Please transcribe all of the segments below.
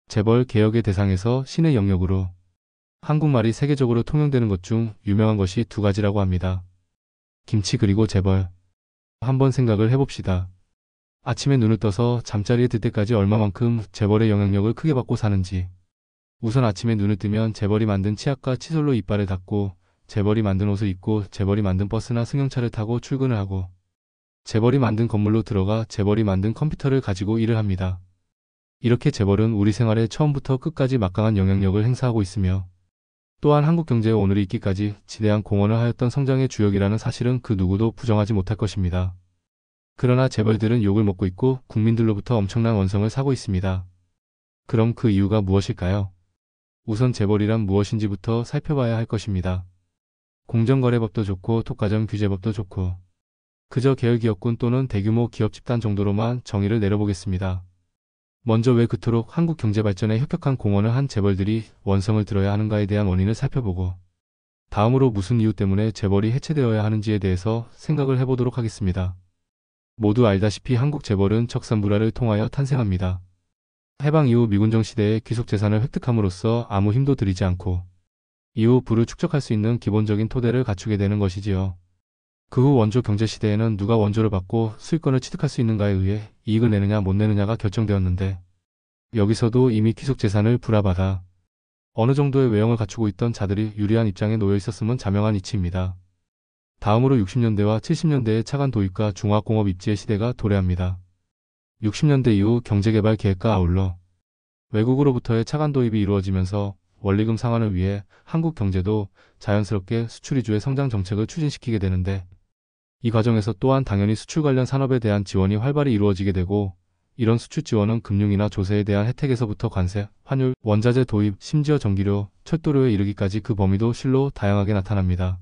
재벌 개혁의 대상에서 신의 영역으로 한국말이 세계적으로 통용되는 것 중 유명한 것이 두 가지라고 합니다. 김치 그리고 재벌. 한번 생각을 해봅시다. 아침에 눈을 떠서 잠자리에 들 때까지 얼마만큼 재벌의 영향력을 크게 받고 사는지. 우선 아침에 눈을 뜨면 재벌이 만든 치약과 칫솔로 이빨을 닦고, 재벌이 만든 옷을 입고, 재벌이 만든 버스나 승용차를 타고 출근을 하고, 재벌이 만든 건물로 들어가 재벌이 만든 컴퓨터를 가지고 일을 합니다. 이렇게 재벌은 우리 생활에 처음부터 끝까지 막강한 영향력을 행사하고 있으며, 또한 한국 경제의 오늘이 있기까지 지대한 공헌을 하였던 성장의 주역이라는 사실은 그 누구도 부정하지 못할 것입니다. 그러나 재벌들은 욕을 먹고 있고 국민들로부터 엄청난 원성을 사고 있습니다. 그럼 그 이유가 무엇일까요? 우선 재벌이란 무엇인지부터 살펴봐야 할 것입니다. 공정거래법도 좋고 독과점 규제법도 좋고 그저 계열기업군 또는 대규모 기업 집단 정도로만 정의를 내려보겠습니다. 먼저 왜 그토록 한국 경제 발전에 혁혁한 공헌을 한 재벌들이 원성을 들어야 하는가에 대한 원인을 살펴보고 다음으로 무슨 이유 때문에 재벌이 해체되어야 하는지에 대해서 생각을 해보도록 하겠습니다. 모두 알다시피 한국 재벌은 척산불화를 통하여 탄생합니다. 해방 이후 미군정 시대에 귀속재산을 획득함으로써 아무 힘도 들이지 않고 이후 부를 축적할 수 있는 기본적인 토대를 갖추게 되는 것이지요. 그 후 원조 경제시대에는 누가 원조를 받고 수익권을 취득할 수 있는가에 의해 이익을 내느냐 못 내느냐가 결정되었는데 여기서도 이미 귀속재산을 불화받아 어느 정도의 외형을 갖추고 있던 자들이 유리한 입장에 놓여 있었음은 자명한 이치입니다. 다음으로 60년대와 70년대의 차관 도입과 중화공업 입지의 시대가 도래합니다. 60년대 이후 경제개발 계획과 아울러 외국으로부터의 차관 도입이 이루어지면서 원리금 상환을 위해 한국 경제도 자연스럽게 수출 위주의 성장 정책을 추진시키게 되는데 이 과정에서 또한 당연히 수출 관련 산업에 대한 지원이 활발히 이루어지게 되고 이런 수출 지원은 금융이나 조세에 대한 혜택에서부터 관세, 환율, 원자재 도입, 심지어 전기료, 철도료에 이르기까지 그 범위도 실로 다양하게 나타납니다.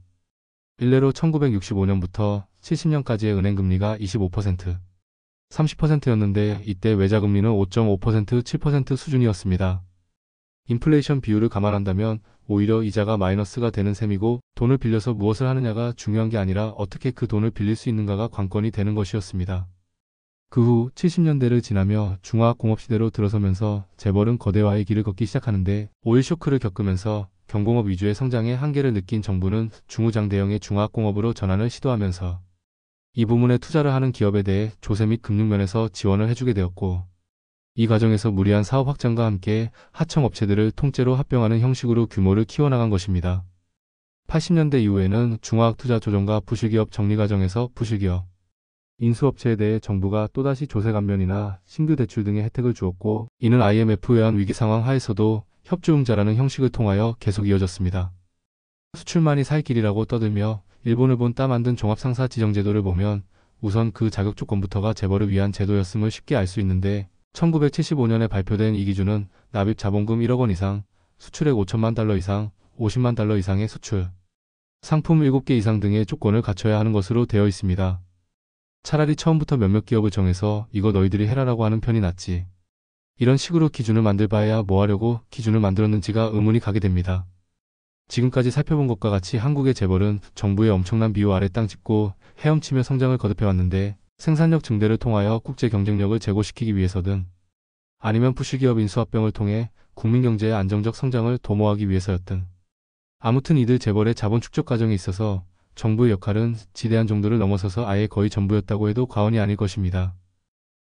일례로 1965년부터 70년까지의 은행금리가 25%, 30%였는데 이때 외자금리는 5.5%, 7% 수준이었습니다. 인플레이션 비율을 감안한다면 오히려 이자가 마이너스가 되는 셈이고 돈을 빌려서 무엇을 하느냐가 중요한 게 아니라 어떻게 그 돈을 빌릴 수 있는가가 관건이 되는 것이었습니다. 그 후 70년대를 지나며 중화공업시대로 들어서면서 재벌은 거대화의 길을 걷기 시작하는데 오일 쇼크를 겪으면서 경공업 위주의 성장의 한계를 느낀 정부는 중우장대형의 중화공업으로 전환을 시도하면서 이 부문에 투자를 하는 기업에 대해 조세 및 금융면에서 지원을 해주게 되었고 이 과정에서 무리한 사업 확장과 함께 하청업체들을 통째로 합병하는 형식으로 규모를 키워나간 것입니다. 80년대 이후에는 중화학투자조정과 부실기업 정리 과정에서 부실기업, 인수업체에 대해 정부가 또다시 조세 감면이나 신규 대출 등의 혜택을 주었고 이는 IMF 외환 위기 상황 하에서도 협조융자라는 형식을 통하여 계속 이어졌습니다. 수출만이 살 길이라고 떠들며 일본을 본 따 만든 종합상사 지정제도를 보면 우선 그 자격 조건부터가 재벌을 위한 제도였음을 쉽게 알 수 있는데 1975년에 발표된 이 기준은 납입 자본금 1억 원 이상, 수출액 5천만 달러 이상, 50만 달러 이상의 수출, 상품 7개 이상 등의 조건을 갖춰야 하는 것으로 되어 있습니다. 차라리 처음부터 몇몇 기업을 정해서 이거 너희들이 해라라고 하는 편이 낫지. 이런 식으로 기준을 만들 바에야 뭐 하려고 기준을 만들었는지가 의문이 가게 됩니다. 지금까지 살펴본 것과 같이 한국의 재벌은 정부의 엄청난 비호 아래 땅 짚고 헤엄치며 성장을 거듭해왔는데 생산력 증대를 통하여 국제 경쟁력을 제고시키기 위해서든 아니면 부실기업 인수합병을 통해 국민경제의 안정적 성장을 도모하기 위해서였든 아무튼 이들 재벌의 자본 축적 과정에 있어서 정부의 역할은 지대한 정도를 넘어서서 아예 거의 전부였다고 해도 과언이 아닐 것입니다.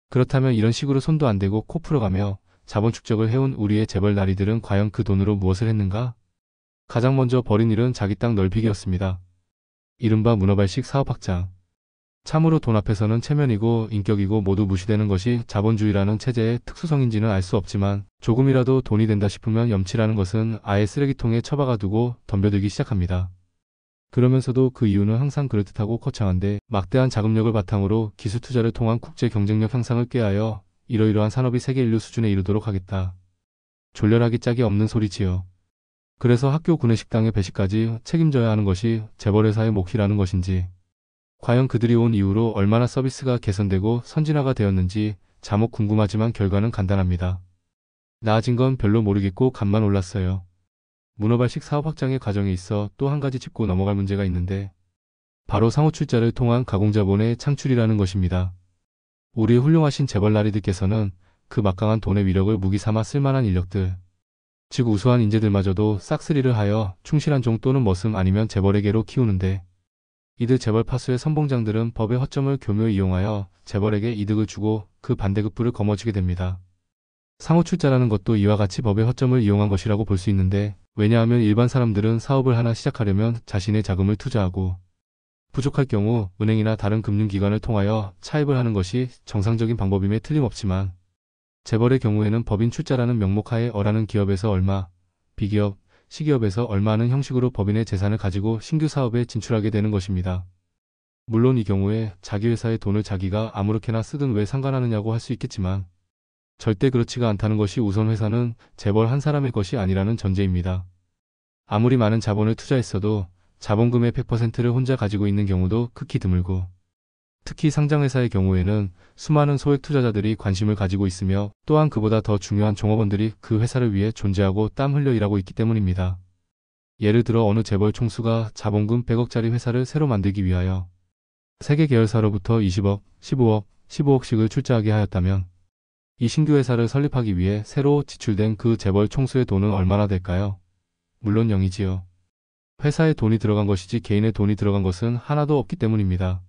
그렇다면 이런 식으로 손도 안 대고 코 풀어가며 자본 축적을 해온 우리의 재벌 나리들은 과연 그 돈으로 무엇을 했는가? 가장 먼저 벌인 일은 자기 땅 넓히기였습니다. 이른바 문어발식 사업 확장. 참으로 돈 앞에서는 체면이고 인격이고 모두 무시되는 것이 자본주의라는 체제의 특수성인지는 알 수 없지만 조금이라도 돈이 된다 싶으면 염치라는 것은 아예 쓰레기통에 처박아 두고 덤벼들기 시작합니다. 그러면서도 그 이유는 항상 그럴듯하고 거창한데 막대한 자금력을 바탕으로 기술 투자를 통한 국제 경쟁력 향상을 꾀하여 이러이러한 산업이 세계 인류 수준에 이르도록 하겠다. 졸렬하기 짝이 없는 소리지요. 그래서 학교 구내식당의 배식까지 책임져야 하는 것이 재벌회사의 몫이라는 것인지 과연 그들이 온 이후로 얼마나 서비스가 개선되고 선진화가 되었는지 자목 궁금하지만 결과는 간단합니다. 나아진 건 별로 모르겠고 값만 올랐어요. 문어발식 사업 확장의 과정에 있어 또 한 가지 짚고 넘어갈 문제가 있는데 바로 상호출자를 통한 가공자본의 창출이라는 것입니다. 우리 훌륭하신 재벌 나리들께서는 그 막강한 돈의 위력을 무기 삼아 쓸만한 인력들, 즉 우수한 인재들마저도 싹쓸이를 하여 충실한 종 또는 머슴 아니면 재벌에게로 키우는데, 이들 재벌 파수의 선봉장들은 법의 허점을 교묘히 이용하여 재벌에게 이득을 주고 그 반대급부를 거머쥐게 됩니다. 상호 출자라는 것도 이와 같이 법의 허점을 이용한 것이라고 볼 수 있는데, 왜냐하면 일반 사람들은 사업을 하나 시작하려면 자신의 자금을 투자하고 부족할 경우 은행이나 다른 금융기관을 통하여 차입을 하는 것이 정상적인 방법임에 틀림없지만, 재벌의 경우에는 법인 출자라는 명목하에 어라는 기업에서 얼마, 비기업, 시기업에서 얼마 하는 형식으로 법인의 재산을 가지고 신규 사업에 진출하게 되는 것입니다. 물론 이 경우에 자기 회사의 돈을 자기가 아무렇게나 쓰든 왜 상관하느냐고 할 수 있겠지만, 절대 그렇지가 않다는 것이 우선 회사는 재벌 한 사람의 것이 아니라는 전제입니다. 아무리 많은 자본을 투자했어도 자본금의 100%를 혼자 가지고 있는 경우도 극히 드물고, 특히 상장회사의 경우에는 수많은 소액 투자자들이 관심을 가지고 있으며 또한 그보다 더 중요한 종업원들이 그 회사를 위해 존재하고 땀 흘려 일하고 있기 때문입니다. 예를 들어 어느 재벌 총수가 자본금 100억짜리 회사를 새로 만들기 위하여 세계 계열사로부터 20억, 15억, 15억씩을 출자하게 하였다면, 이 신규 회사를 설립하기 위해 새로 지출된 그 재벌 총수의 돈은 얼마나 될까요? 물론 0이지요. 회사에 돈이 들어간 것이지 개인의 돈이 들어간 것은 하나도 없기 때문입니다.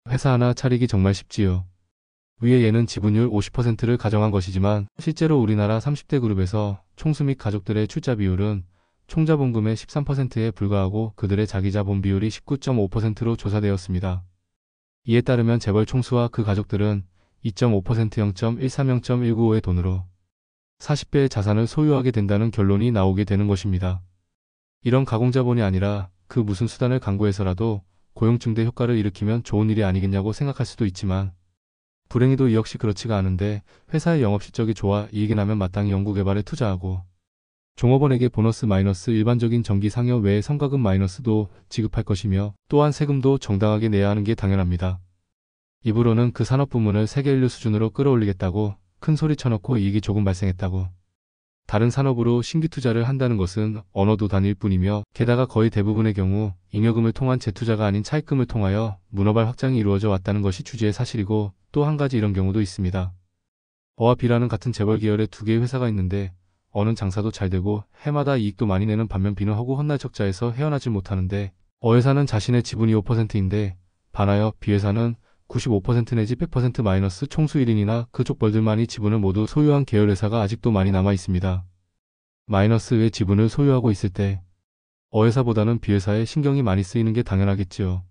회사 하나 차리기 정말 쉽지요. 위에 예는 지분율 50%를 가정한 것이지만 실제로 우리나라 30대 그룹에서 총수 및 가족들의 출자 비율은 총자본금의 13%에 불과하고 그들의 자기자본 비율이 19.5%로 조사되었습니다. 이에 따르면 재벌 총수와 그 가족들은 2.5% 0.130.195의 돈으로 40배의 자산을 소유하게 된다는 결론이 나오게 되는 것입니다. 이런 가공자본이 아니라 그 무슨 수단을 강구해서라도 고용증대 효과를 일으키면 좋은 일이 아니겠냐고 생각할 수도 있지만, 불행히도 이 역시 그렇지가 않은데, 회사의 영업실적이 좋아 이익이 나면 마땅히 연구개발에 투자하고 종업원에게 보너스 마이너스 일반적인 정기 상여 외에 성과급 마이너스도 지급할 것이며 또한 세금도 정당하게 내야 하는 게 당연합니다. 입으로는 그 산업부문을 세계인류 수준으로 끌어올리겠다고 큰 소리 쳐놓고 이익이 조금 발생했다고 다른 산업으로 신규 투자를 한다는 것은 언어도단일 뿐이며, 게다가 거의 대부분의 경우 잉여금을 통한 재투자가 아닌 차입금을 통하여 문어발 확장이 이루어져 왔다는 것이 주지의 사실이고, 또 한 가지 이런 경우도 있습니다. 어와 B라는 같은 재벌 계열의 두 개의 회사가 있는데, 어는 장사도 잘 되고 해마다 이익도 많이 내는 반면 B는 허구 헛날 적자에서 헤어나질 못하는데, 어회사는 자신의 지분이 5%인데 반하여 B회사는 95% 내지 100% 마이너스 총수 1인이나 그쪽 벌들만이 지분을 모두 소유한 계열회사가 아직도 많이 남아 있습니다. 마이너스의 지분을 소유하고 있을 때 어회사보다는 B회사에 신경이 많이 쓰이는 게 당연하겠지요.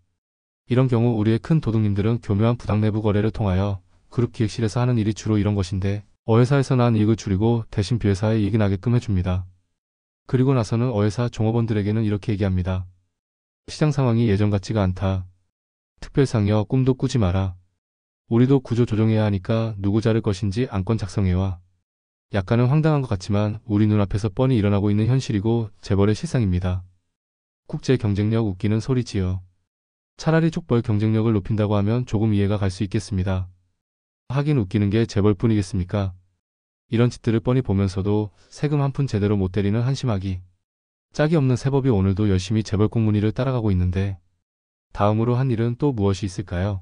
이런 경우 우리의 큰 도둑님들은 교묘한 부당 내부 거래를 통하여 그룹 기획실에서 하는 일이 주로 이런 것인데, 어회사에서 난 이익을 줄이고 대신 B회사에 이익이 나게끔 해줍니다. 그리고 나서는 어회사 종업원들에게는 이렇게 얘기합니다. 시장 상황이 예전 같지가 않다. 특별상여 꿈도 꾸지 마라. 우리도 구조 조정해야 하니까 누구 자를 것인지 안건 작성해와. 약간은 황당한 것 같지만 우리 눈앞에서 뻔히 일어나고 있는 현실이고 재벌의 실상입니다. 국제 경쟁력 웃기는 소리지요. 차라리 족벌 경쟁력을 높인다고 하면 조금 이해가 갈 수 있겠습니다. 하긴 웃기는 게 재벌뿐이겠습니까? 이런 짓들을 뻔히 보면서도 세금 한 푼 제대로 못 때리는 한심하기. 짝이 없는 세법이 오늘도 열심히 재벌 꽁무니를 따라가고 있는데, 다음으로 한 일은 또 무엇이 있을까요?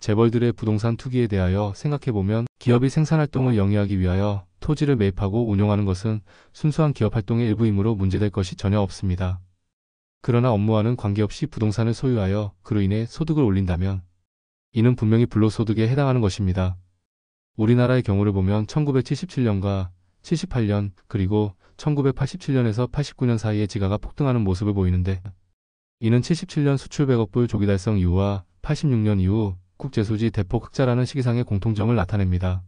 재벌들의 부동산 투기에 대하여 생각해보면, 기업이 생산활동을 영위하기 위하여 토지를 매입하고 운용하는 것은 순수한 기업활동의 일부이므로 문제될 것이 전혀 없습니다. 그러나 업무와는 관계없이 부동산을 소유하여 그로 인해 소득을 올린다면 이는 분명히 불로소득에 해당하는 것입니다. 우리나라의 경우를 보면 1977년과 78년 그리고 1987년에서 89년 사이에 지가가 폭등하는 모습을 보이는데, 이는 77년 수출 100억 불 조기 달성 이후와 86년 이후 국제수지 대폭 흑자라는 시기상의 공통점을 나타냅니다.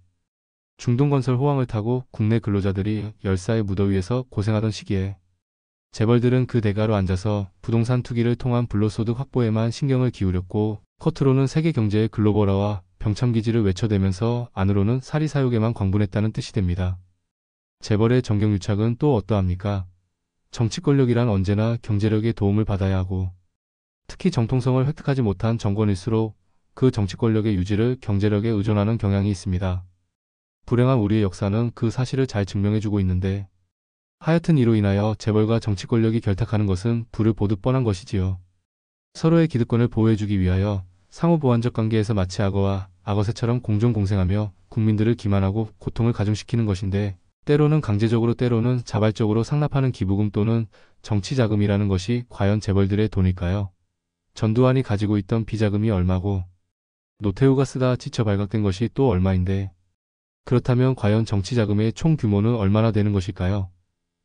중동건설 호황을 타고 국내 근로자들이 열사의 무더위에서 고생하던 시기에 재벌들은 그 대가로 앉아서 부동산 투기를 통한 불로소득 확보에만 신경을 기울였고, 겉으로는 세계 경제의 글로벌화와 병참기지를 외쳐대면서 안으로는 사리사욕에만 광분했다는 뜻이 됩니다. 재벌의 정경유착은 또 어떠합니까? 정치 권력이란 언제나 경제력의 도움을 받아야 하고, 특히 정통성을 획득하지 못한 정권일수록 그 정치 권력의 유지를 경제력에 의존하는 경향이 있습니다. 불행한 우리의 역사는 그 사실을 잘 증명해주고 있는데, 하여튼 이로 인하여 재벌과 정치 권력이 결탁하는 것은 불을 보듯 뻔한 것이지요. 서로의 기득권을 보호해주기 위하여 상호 보완적 관계에서 마치 악어와 악어새처럼 공존공생하며 국민들을 기만하고 고통을 가중시키는 것인데 때로는 강제적으로 때로는 자발적으로 상납하는 기부금 또는 정치자금이라는 것이 과연 재벌들의 돈일까요? 전두환이 가지고 있던 비자금이 얼마고 노태우가 쓰다 지쳐 발각된 것이 또 얼마인데 그렇다면 과연 정치자금의 총 규모는 얼마나 되는 것일까요?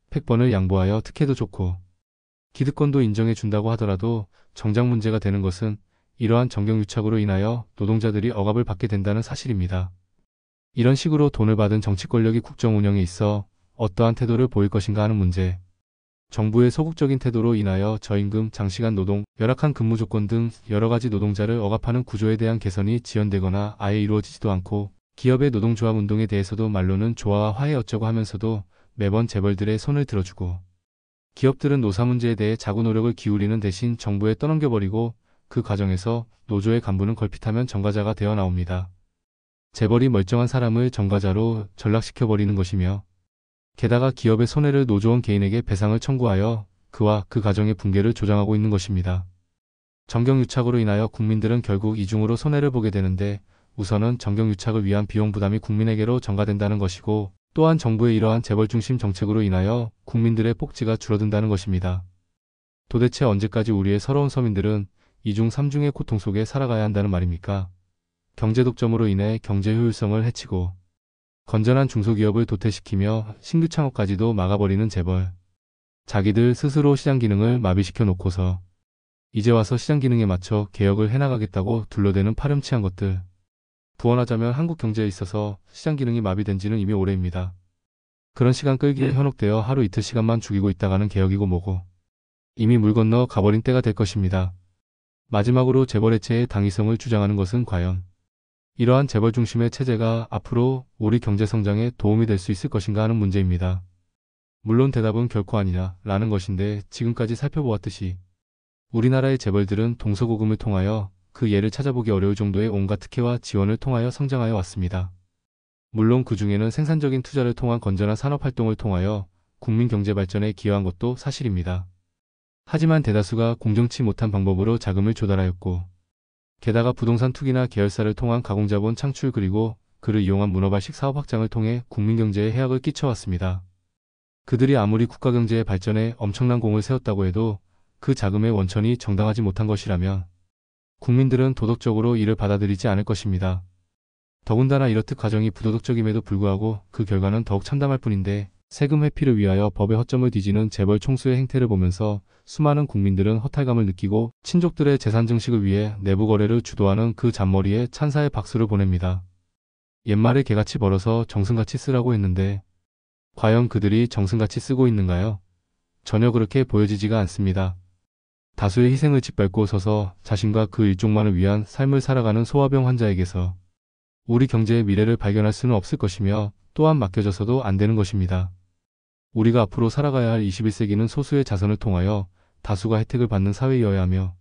패권을 양보하여 특혜도 좋고 기득권도 인정해 준다고 하더라도 정작 문제가 되는 것은 이러한 정경유착으로 인하여 노동자들이 억압을 받게 된다는 사실입니다. 이런 식으로 돈을 받은 정치 권력이 국정 운영에 있어 어떠한 태도를 보일 것인가 하는 문제. 정부의 소극적인 태도로 인하여 저임금, 장시간 노동, 열악한 근무 조건 등 여러 가지 노동자를 억압하는 구조에 대한 개선이 지연되거나 아예 이루어지지도 않고 기업의 노동조합 운동에 대해서도 말로는 조화와 화해 어쩌고 하면서도 매번 재벌들의 손을 들어주고 기업들은 노사 문제에 대해 자구 노력을 기울이는 대신 정부에 떠넘겨버리고 그 과정에서 노조의 간부는 걸핏하면 전과자가 되어 나옵니다. 재벌이 멀쩡한 사람을 전과자로 전락시켜버리는 것이며 게다가 기업의 손해를 노조원 개인에게 배상을 청구하여 그와 그 가정의 붕괴를 조장하고 있는 것입니다. 정경유착으로 인하여 국민들은 결국 이중으로 손해를 보게 되는데 우선은 정경유착을 위한 비용 부담이 국민에게로 전가된다는 것이고 또한 정부의 이러한 재벌 중심 정책으로 인하여 국민들의 복지가 줄어든다는 것입니다. 도대체 언제까지 우리의 서러운 서민들은 이중 삼중의 고통 속에 살아가야 한다는 말입니까? 경제 독점으로 인해 경제 효율성을 해치고 건전한 중소기업을 도태시키며 신규 창업까지도 막아버리는 재벌. 자기들 스스로 시장 기능을 마비시켜 놓고서 이제 와서 시장 기능에 맞춰 개혁을 해나가겠다고 둘러대는 파렴치한 것들. 부언하자면 한국 경제에 있어서 시장 기능이 마비된 지는 이미 오래입니다. 그런 시간 끌기에 현혹되어 하루 이틀 시간만 죽이고 있다가는 개혁이고 뭐고 이미 물 건너 가버린 때가 될 것입니다. 마지막으로 재벌 해체의 당위성을 주장하는 것은 과연 이러한 재벌 중심의 체제가 앞으로 우리 경제 성장에 도움이 될 수 있을 것인가 하는 문제입니다. 물론 대답은 결코 아니냐 라는 것인데 지금까지 살펴보았듯이 우리나라의 재벌들은 동서고금을 통하여 그 예를 찾아보기 어려울 정도의 온갖 특혜와 지원을 통하여 성장하여 왔습니다. 물론 그 중에는 생산적인 투자를 통한 건전한 산업활동을 통하여 국민 경제 발전에 기여한 것도 사실입니다. 하지만 대다수가 공정치 못한 방법으로 자금을 조달하였고 게다가 부동산 투기나 계열사를 통한 가공자본 창출 그리고 그를 이용한 문어발식 사업 확장을 통해 국민경제에 해악을 끼쳐왔습니다. 그들이 아무리 국가경제의 발전에 엄청난 공을 세웠다고 해도 그 자금의 원천이 정당하지 못한 것이라면 국민들은 도덕적으로 이를 받아들이지 않을 것입니다. 더군다나 이렇듯 과정이 부도덕적임에도 불구하고 그 결과는 더욱 참담할 뿐인데 세금 회피를 위하여 법의 허점을 뒤지는 재벌 총수의 행태를 보면서 수많은 국민들은 허탈감을 느끼고 친족들의 재산 증식을 위해 내부 거래를 주도하는 그 잔머리에 찬사의 박수를 보냅니다. 옛말에 개같이 벌어서 정승같이 쓰라고 했는데 과연 그들이 정승같이 쓰고 있는가요? 전혀 그렇게 보여지지가 않습니다. 다수의 희생을 짓밟고 서서 자신과 그 일족만을 위한 삶을 살아가는 소아병 환자에게서 우리 경제의 미래를 발견할 수는 없을 것이며 또한 맡겨져서도 안 되는 것입니다. 우리가 앞으로 살아가야 할 21세기는 소수의 자선을 통하여 다수가 혜택을 받는 사회이어야 하며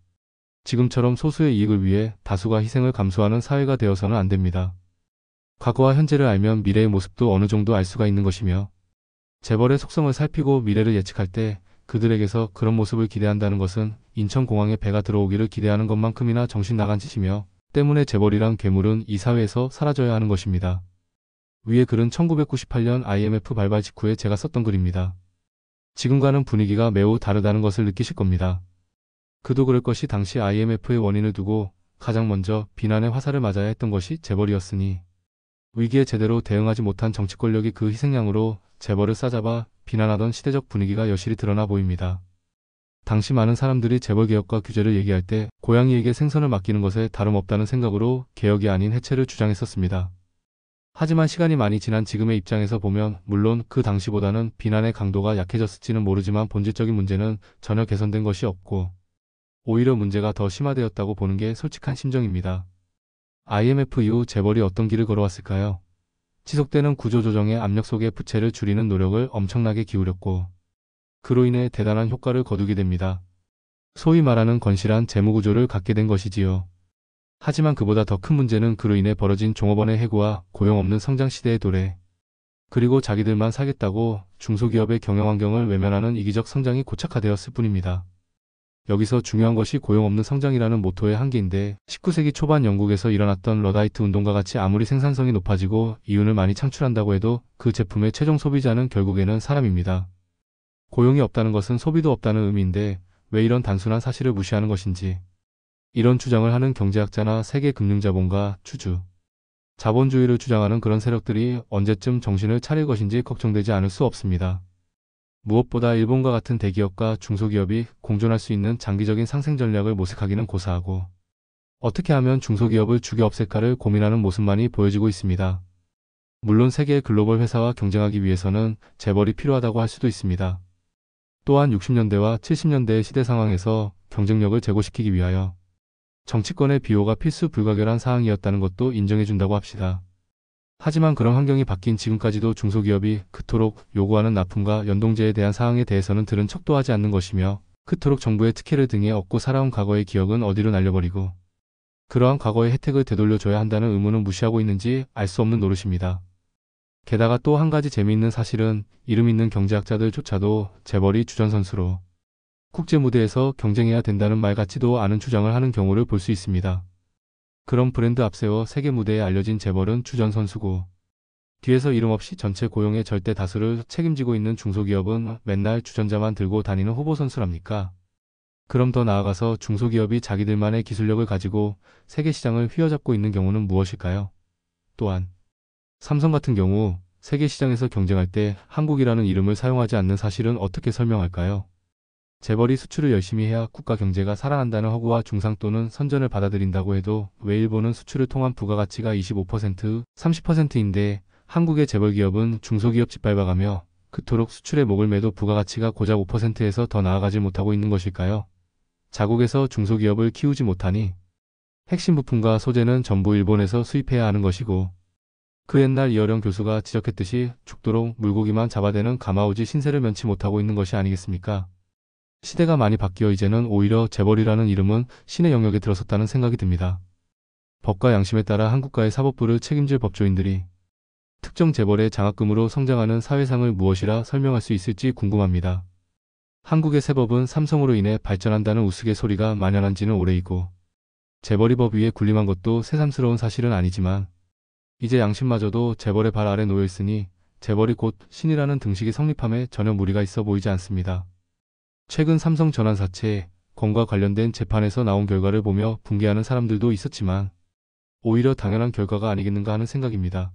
지금처럼 소수의 이익을 위해 다수가 희생을 감수하는 사회가 되어서는 안 됩니다. 과거와 현재를 알면 미래의 모습도 어느 정도 알 수가 있는 것이며 재벌의 속성을 살피고 미래를 예측할 때 그들에게서 그런 모습을 기대한다는 것은 인천공항에 배가 들어오기를 기대하는 것만큼이나 정신 나간 짓이며 때문에 재벌이란 괴물은 이 사회에서 사라져야 하는 것입니다. 위의 글은 1998년 IMF 발발 직후에 제가 썼던 글입니다. 지금과는 분위기가 매우 다르다는 것을 느끼실 겁니다. 그도 그럴 것이 당시 IMF의 원인을 두고 가장 먼저 비난의 화살을 맞아야 했던 것이 재벌이었으니 위기에 제대로 대응하지 못한 정치 권력이 그 희생양으로 재벌을 싸잡아 비난하던 시대적 분위기가 여실히 드러나 보입니다. 당시 많은 사람들이 재벌 개혁과 규제를 얘기할 때 고양이에게 생선을 맡기는 것에 다름없다는 생각으로 개혁이 아닌 해체를 주장했었습니다. 하지만 시간이 많이 지난 지금의 입장에서 보면 물론 그 당시보다는 비난의 강도가 약해졌을지는 모르지만 본질적인 문제는 전혀 개선된 것이 없고 오히려 문제가 더 심화되었다고 보는 게 솔직한 심정입니다. IMF 이후 재벌이 어떤 길을 걸어왔을까요? 지속되는 구조조정의 압력 속에 부채를 줄이는 노력을 엄청나게 기울였고 그로 인해 대단한 효과를 거두게 됩니다. 소위 말하는 건실한 재무구조를 갖게 된 것이지요. 하지만 그보다 더 큰 문제는 그로 인해 벌어진 종업원의 해고와 고용 없는 성장시대의 도래 그리고 자기들만 살겠다고 중소기업의 경영환경을 외면하는 이기적 성장이 고착화되었을 뿐입니다. 여기서 중요한 것이 고용 없는 성장이라는 모토의 한계인데 19세기 초반 영국에서 일어났던 러다이트 운동과 같이 아무리 생산성이 높아지고 이윤을 많이 창출한다고 해도 그 제품의 최종 소비자는 결국에는 사람입니다. 고용이 없다는 것은 소비도 없다는 의미인데 왜 이런 단순한 사실을 무시하는 것인지. 이런 주장을 하는 경제학자나 세계 금융자본가, 추주, 자본주의를 주장하는 그런 세력들이 언제쯤 정신을 차릴 것인지 걱정되지 않을 수 없습니다. 무엇보다 일본과 같은 대기업과 중소기업이 공존할 수 있는 장기적인 상생 전략을 모색하기는 고사하고 어떻게 하면 중소기업을 죽여 없앨까를 고민하는 모습만이 보여지고 있습니다. 물론 세계의 글로벌 회사와 경쟁하기 위해서는 재벌이 필요하다고 할 수도 있습니다. 또한 60년대와 70년대의 시대 상황에서 경쟁력을 제고시키기 위하여 정치권의 비호가 필수 불가결한 사항이었다는 것도 인정해준다고 합시다. 하지만 그런 환경이 바뀐 지금까지도 중소기업이 그토록 요구하는 납품과 연동제에 대한 사항에 대해서는 들은 척도 하지 않는 것이며 그토록 정부의 특혜를 등에 업고 살아온 과거의 기억은 어디로 날려버리고 그러한 과거의 혜택을 되돌려줘야 한다는 의무는 무시하고 있는지 알 수 없는 노릇입니다. 게다가 또 한 가지 재미있는 사실은 이름 있는 경제학자들조차도 재벌이 주전선수로 국제 무대에서 경쟁해야 된다는 말 같지도 않은 주장을 하는 경우를 볼 수 있습니다. 그런 브랜드 앞세워 세계 무대에 알려진 재벌은 주전선수고 뒤에서 이름 없이 전체 고용의 절대 다수를 책임지고 있는 중소기업은 맨날 주전자만 들고 다니는 후보선수랍니까? 그럼 더 나아가서 중소기업이 자기들만의 기술력을 가지고 세계 시장을 휘어잡고 있는 경우는 무엇일까요? 또한 삼성 같은 경우 세계 시장에서 경쟁할 때 한국이라는 이름을 사용하지 않는 사실은 어떻게 설명할까요? 재벌이 수출을 열심히 해야 국가 경제가 살아난다는 허구와 중상 또는 선전을 받아들인다고 해도 왜 일본은 수출을 통한 부가가치가 25%, 30%인데 한국의 재벌 기업은 중소기업 짓밟아가며 그토록 수출의 목을 매도 부가가치가 고작 5%에서 더 나아가지 못하고 있는 것일까요? 자국에서 중소기업을 키우지 못하니 핵심 부품과 소재는 전부 일본에서 수입해야 하는 것이고 그 옛날 이어령 교수가 지적했듯이 죽도록 물고기만 잡아대는 가마우지 신세를 면치 못하고 있는 것이 아니겠습니까? 시대가 많이 바뀌어 이제는 오히려 재벌이라는 이름은 신의 영역에 들어섰다는 생각이 듭니다. 법과 양심에 따라 한국가의 사법부를 책임질 법조인들이 특정 재벌의 장학금으로 성장하는 사회상을 무엇이라 설명할 수 있을지 궁금합니다. 한국의 세법은 삼성으로 인해 발전한다는 우스갯소리가 만연한 지는 오래이고 재벌이 법 위에 군림한 것도 새삼스러운 사실은 아니지만 이제 양심마저도 재벌의 발 아래 놓여 있으니 재벌이 곧 신이라는 등식이 성립함에 전혀 무리가 있어 보이지 않습니다. 최근 삼성 전환사채, 건과 관련된 재판에서 나온 결과를 보며 분개하는 사람들도 있었지만 오히려 당연한 결과가 아니겠는가 하는 생각입니다.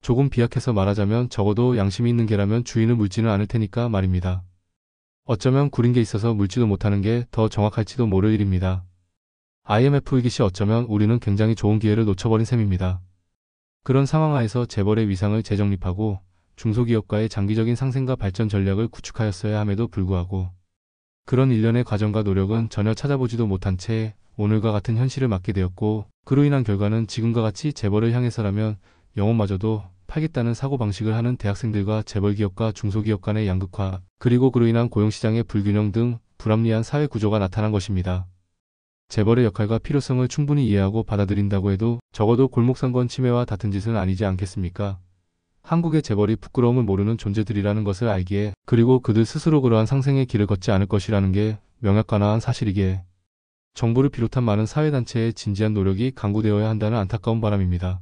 조금 비약해서 말하자면 적어도 양심이 있는 개라면 주인을 물지는 않을 테니까 말입니다. 어쩌면 구린 게 있어서 물지도 못하는 게 더 정확할지도 모를 일입니다. IMF 위기 시 어쩌면 우리는 굉장히 좋은 기회를 놓쳐버린 셈입니다. 그런 상황 하에서 재벌의 위상을 재정립하고 중소기업가의 장기적인 상생과 발전 전략을 구축하였어야 함에도 불구하고 그런 일련의 과정과 노력은 전혀 찾아보지도 못한 채 오늘과 같은 현실을 맞게 되었고 그로 인한 결과는 지금과 같이 재벌을 향해서라면 영혼마저도 팔겠다는 사고방식을 하는 대학생들과 재벌기업과 중소기업 간의 양극화 그리고 그로 인한 고용시장의 불균형 등 불합리한 사회구조가 나타난 것입니다. 재벌의 역할과 필요성을 충분히 이해하고 받아들인다고 해도 적어도 골목상권 침해와 같은 짓은 아니지 않겠습니까? 한국의 재벌이 부끄러움을 모르는 존재들이라는 것을 알기에 그리고 그들 스스로 그러한 상생의 길을 걷지 않을 것이라는 게 명약관화한 사실이기에 정부를 비롯한 많은 사회단체의 진지한 노력이 강구되어야 한다는 안타까운 바람입니다.